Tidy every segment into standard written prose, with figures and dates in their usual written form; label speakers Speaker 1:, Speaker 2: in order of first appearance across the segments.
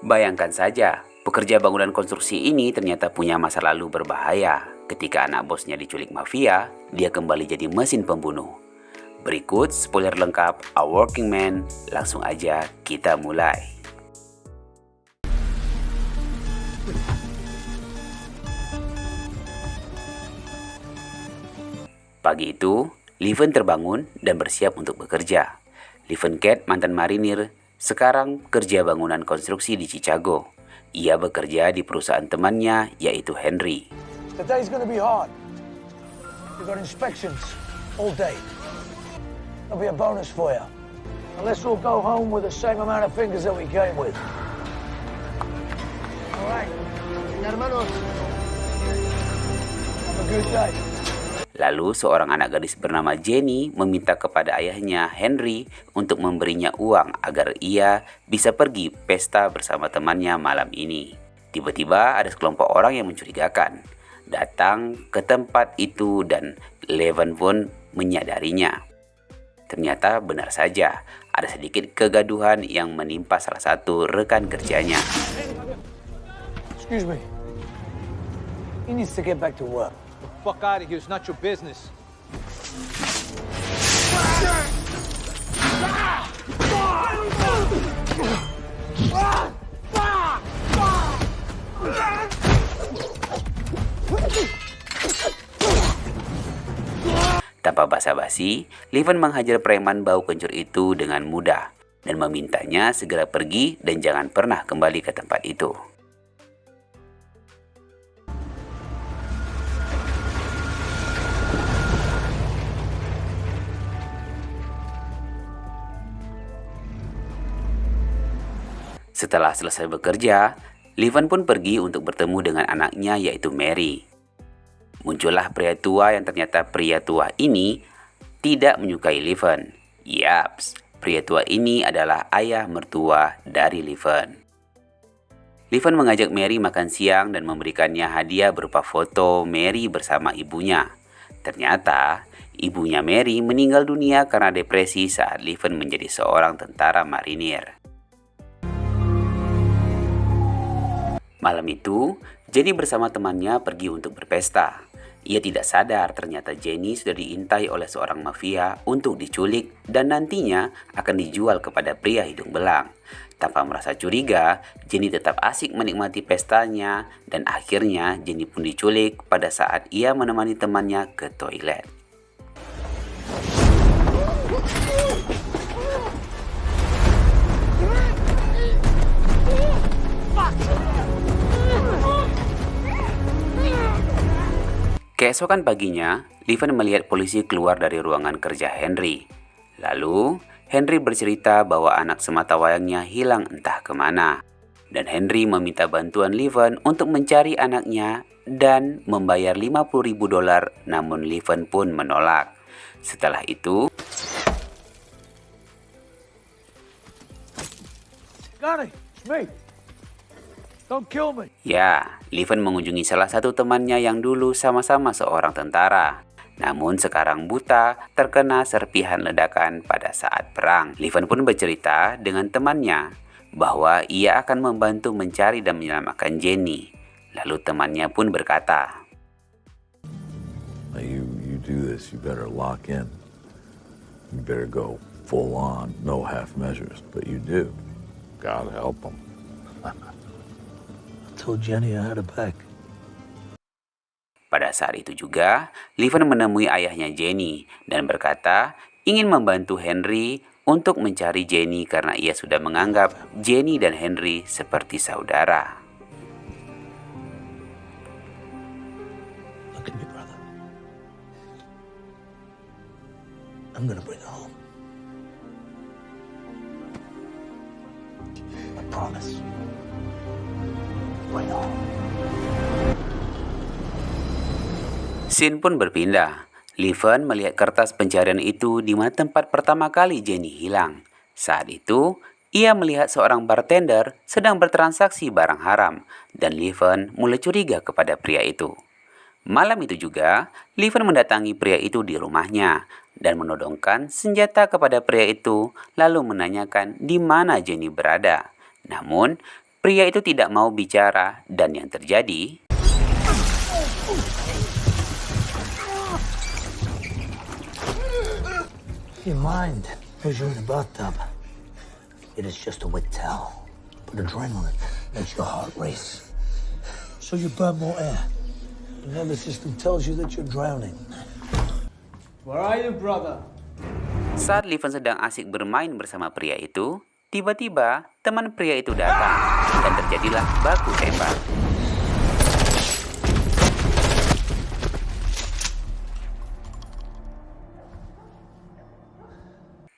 Speaker 1: Bayangkan saja, pekerja bangunan konstruksi ini ternyata punya masa lalu berbahaya. Ketika anak bosnya diculik mafia, dia kembali jadi mesin pembunuh. Berikut spoiler lengkap A Working Man. Langsung aja kita mulai. Pagi itu, Leven terbangun dan bersiap untuk bekerja. Leven Cat, mantan marinir, sekarang kerja bangunan konstruksi di Chicago. Ia bekerja di perusahaan temannya, yaitu Henry.
Speaker 2: Today's gonna be hard. We've got inspections all day. There'll be a bonus for you. And let's all go home with the same amount of fingers that we came with. All right. Hermanos. Have a good day.
Speaker 1: Lalu seorang anak gadis bernama Jenny meminta kepada ayahnya Henry untuk memberinya uang agar ia bisa pergi pesta bersama temannya malam ini. Tiba-tiba ada sekelompok orang yang mencurigakan datang ke tempat itu dan Leven pun menyadarinya. Ternyata benar saja ada sedikit kegaduhan yang menimpa salah satu rekan kerjanya.
Speaker 2: Excuse me. He needs to get back to work.
Speaker 3: Fuck out of here, it's not your business.
Speaker 1: Tanpa basa-basi, Leven menghajar preman bau kencur itu dengan mudah dan memintanya segera pergi dan jangan pernah kembali ke tempat itu. Setelah selesai bekerja, Leven pun pergi untuk bertemu dengan anaknya yaitu Mary. Muncullah pria tua yang ternyata pria tua ini tidak menyukai Leven. Yaps, pria tua ini adalah ayah mertua dari Leven. Leven mengajak Mary makan siang dan memberikannya hadiah berupa foto Mary bersama ibunya. Ternyata, ibunya Mary meninggal dunia karena depresi saat Leven menjadi seorang tentara marinir. Malam itu, Jenny bersama temannya pergi untuk berpesta. Ia tidak sadar ternyata Jenny sudah diintai oleh seorang mafia untuk diculik dan nantinya akan dijual kepada pria hidung belang. Tanpa merasa curiga, Jenny tetap asik menikmati pestanya dan akhirnya Jenny pun diculik pada saat ia menemani temannya ke toilet. Keesokan paginya, Leven melihat polisi keluar dari ruangan kerja Henry. Lalu, Henry bercerita bahwa anak sematawayangnya hilang entah kemana. Dan Henry meminta bantuan Leven untuk mencari anaknya dan membayar $50.000, namun Leven pun menolak. Setelah itu,
Speaker 2: Johnny, it's me. Don't kill me.
Speaker 1: ya, Leven mengunjungi salah satu temannya yang dulu sama-sama seorang tentara. Namun sekarang buta terkena serpihan ledakan pada saat perang. Leven pun bercerita dengan temannya bahwa ia akan membantu mencari dan menyelamatkan Jenny. Lalu temannya pun berkata,
Speaker 4: You do this, you better lock in. You better go full on, no half measures. But you do. God help them.
Speaker 2: I told Jenny I had her back.
Speaker 1: pada saat itu juga, Leven menemui ayahnya Jenny dan berkata ingin membantu Henry untuk mencari Jenny karena ia sudah menganggap Jenny dan Henry seperti saudara.
Speaker 2: Look at me, brother. I'm gonna bring her home. I promise. Bring her home.
Speaker 1: Scene pun berpindah. Leven melihat kertas pencarian itu di mana tempat pertama kali Jenny hilang. Saat itu, ia melihat seorang bartender sedang bertransaksi barang haram dan Leven mulai curiga kepada pria itu. Malam itu juga, Leven mendatangi pria itu di rumahnya dan menodongkan senjata kepada pria itu lalu menanyakan di mana Jenny berada. Namun, Pria itu tidak mau bicara dan yang terjadi,
Speaker 2: Your mind knows you're in the bathtub. It is just a wet towel. But adrenaline makes your heart race. So you burn more air. The nervous system tells you that you're drowning.
Speaker 3: Where are you, brother?
Speaker 1: saat Liven sedang asik bermain bersama pria itu, tiba-tiba teman pria itu datang dan terjadilah baku tembak.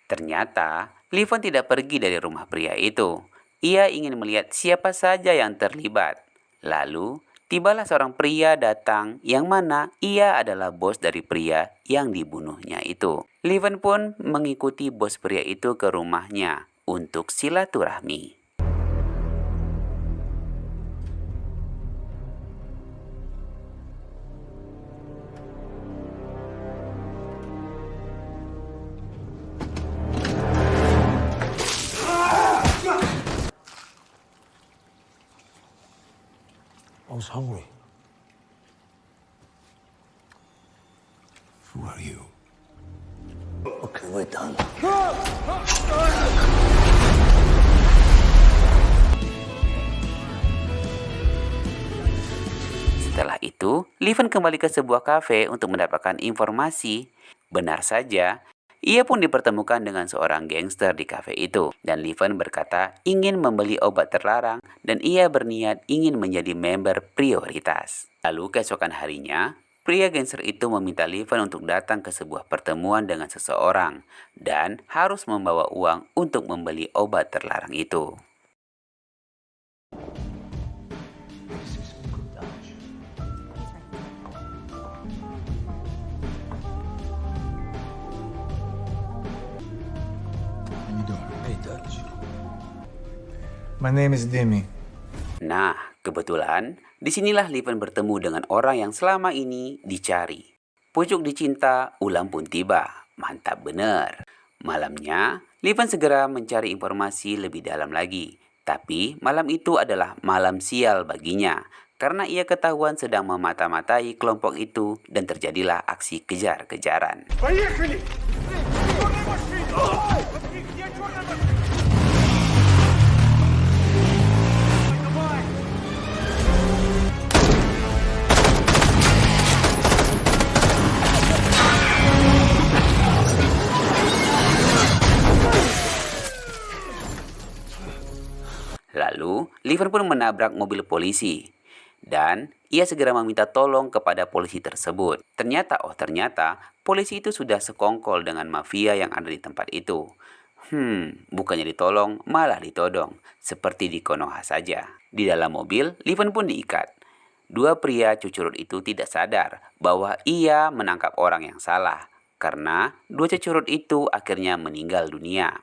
Speaker 1: Ternyata, Liven tidak pergi dari rumah pria itu. Ia ingin melihat siapa saja yang terlibat. Lalu, tibalah seorang pria datang yang mana ia adalah bos dari pria yang dibunuhnya itu. Liven pun mengikuti bos pria itu ke rumahnya untuk silaturahmi.
Speaker 2: I was hungry.
Speaker 5: Who are you?
Speaker 2: Okay, we're done.
Speaker 1: Setelah itu, Liven kembali ke sebuah kafe untuk mendapatkan informasi. Benar saja, ia pun dipertemukan dengan seorang gangster di kafe itu. Dan Liven berkata ingin membeli obat terlarang dan ia berniat ingin menjadi member prioritas. Lalu keesokan harinya, pria gangster itu meminta Liven untuk datang ke sebuah pertemuan dengan seseorang dan harus membawa uang untuk membeli obat terlarang itu.
Speaker 2: Hey, Dutch.
Speaker 5: My name is Demi.
Speaker 1: Nah, kebetulan disinilah Liven bertemu dengan orang yang selama ini dicari. Pucuk dicinta, ulang pun tiba. Mantap bener. Malamnya, Liven segera mencari informasi lebih dalam lagi. Tapi malam itu adalah malam sial baginya. Karena ia ketahuan sedang memata-matai kelompok itu dan terjadilah aksi kejar-kejaran. Lalu, Liven pun menabrak mobil polisi. Dan ia segera meminta tolong kepada polisi tersebut. Ternyata polisi itu sudah sekongkol dengan mafia yang ada di tempat itu. Bukannya ditolong, malah ditodong. Seperti di Konoha saja. Di dalam mobil, Liven pun diikat. Dua pria cucurut itu tidak sadar bahwa ia menangkap orang yang salah. Karena dua cucurut itu akhirnya meninggal dunia.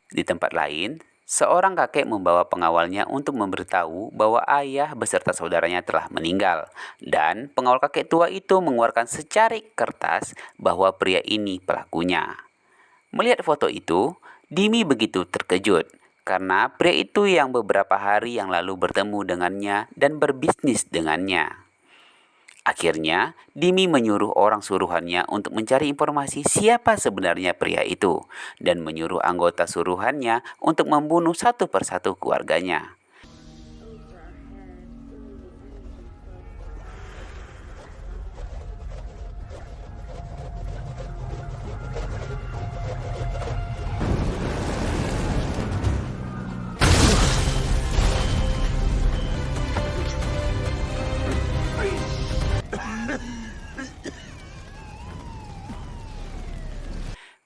Speaker 1: Di tempat lain, seorang kakek membawa pengawalnya untuk memberitahu bahwa ayah beserta saudaranya telah meninggal. Dan pengawal kakek tua itu mengeluarkan secarik kertas bahwa pria ini pelakunya. Melihat foto itu, Dimi begitu terkejut karena pria itu yang beberapa hari yang lalu bertemu dengannya dan berbisnis dengannya. Akhirnya, Dimi menyuruh orang suruhannya untuk mencari informasi siapa sebenarnya pria itu dan menyuruh anggota suruhannya untuk membunuh satu persatu keluarganya.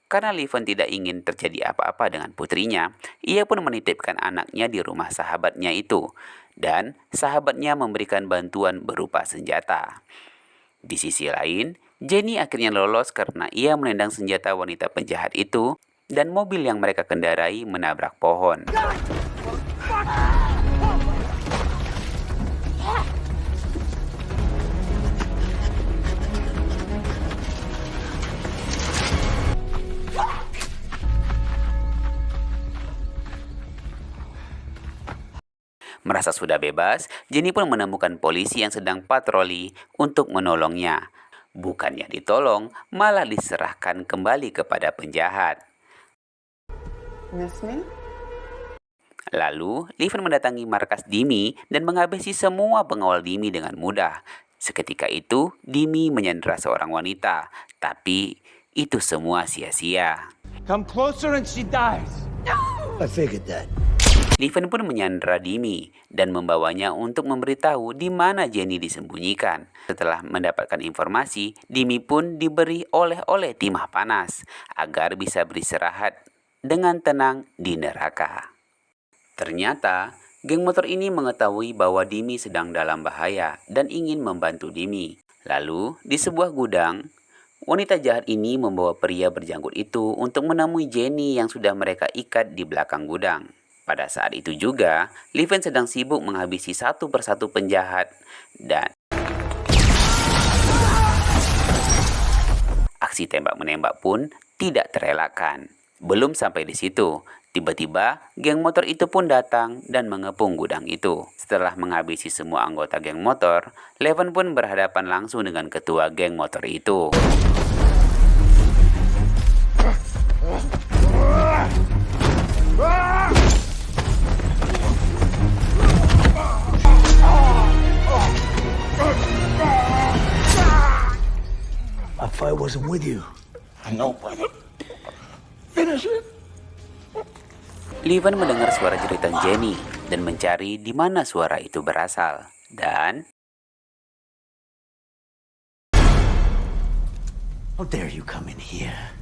Speaker 1: Karena Liven tidak ingin terjadi apa-apa dengan putrinya, ia pun menitipkan anaknya di rumah sahabatnya itu. Dan sahabatnya memberikan bantuan berupa senjata. Di sisi lain, Jenny akhirnya lolos karena ia menendang senjata wanita penjahat itu dan mobil yang mereka kendarai menabrak pohon. Merasa sudah bebas, Jenny pun menemukan polisi yang sedang patroli untuk menolongnya. Bukannya ditolong, malah diserahkan kembali kepada penjahat.
Speaker 6: Miss me?
Speaker 1: Lalu, Liven mendatangi markas Dimi dan menghabisi semua pengawal Dimi dengan mudah. Seketika itu, Dimi menyandera seorang wanita, tapi itu semua sia-sia.
Speaker 3: Come closer and she dies.
Speaker 2: I figured that.
Speaker 1: Liven pun menyandera Dimi dan membawanya untuk memberitahu di mana Jenny disembunyikan. Setelah mendapatkan informasi, Dimi pun diberi oleh-oleh timah panas agar bisa beristirahat dengan tenang di neraka. Ternyata, geng motor ini mengetahui bahwa Dimi sedang dalam bahaya dan ingin membantu Dimi. Lalu, di sebuah gudang, wanita jahat ini membawa pria berjanggut itu untuk menemui Jenny yang sudah mereka ikat di belakang gudang. Pada saat itu juga, Liven sedang sibuk menghabisi satu persatu penjahat dan aksi tembak-menembak pun tidak terelakkan. Belum sampai di situ, tiba-tiba geng motor itu pun datang dan mengepung gudang itu. Setelah menghabisi semua anggota geng motor, Leven pun berhadapan langsung dengan ketua geng motor itu.
Speaker 2: My fight wasn't with you. I know, brother. Finish it.
Speaker 1: Leven mendengar suara jeritan Jenny dan mencari di mana suara itu berasal. Dan
Speaker 2: How dare you come in here?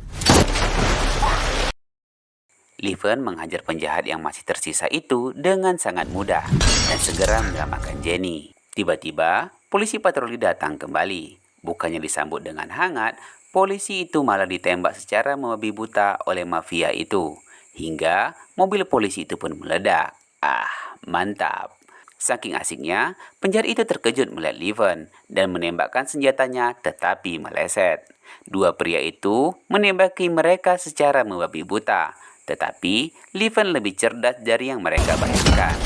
Speaker 1: Leven menghajar penjahat yang masih tersisa itu dengan sangat mudah dan segera menyelamatkan Jenny. Tiba-tiba, polisi patroli datang kembali. Bukannya disambut dengan hangat, polisi itu malah ditembak secara membabi buta oleh mafia itu. Hingga mobil polisi itu pun meledak. Mantap. Saking asiknya, penjahat itu terkejut melihat Leven dan menembakkan senjatanya tetapi meleset. Dua pria itu menembaki mereka secara membabi buta. Tetapi, Leven lebih cerdas dari yang mereka bayangkan.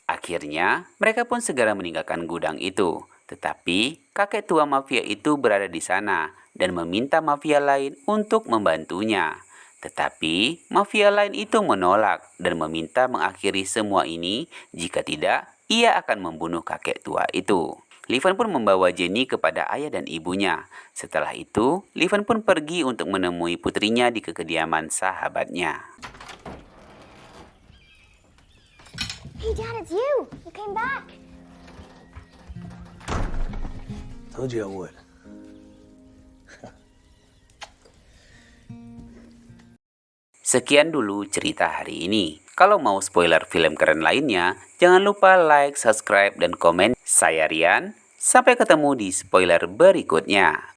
Speaker 1: Akhirnya, mereka pun segera meninggalkan gudang itu. Tetapi, kakek tua mafia itu berada di sana dan meminta mafia lain untuk membantunya. Tetapi, mafia lain itu menolak dan meminta mengakhiri semua ini. Jika tidak, ia akan membunuh kakek tua itu. Leven pun membawa Jenny kepada ayah dan ibunya. Setelah itu, Leven pun pergi untuk menemui putrinya di kediaman sahabatnya.
Speaker 7: Hey, Dad, it's you. You came back.
Speaker 2: Told you I would.
Speaker 1: Sekian dulu cerita hari ini. Kalau mau spoiler film keren lainnya, jangan lupa like, subscribe, dan komen. Saya Rian, sampai ketemu di spoiler berikutnya.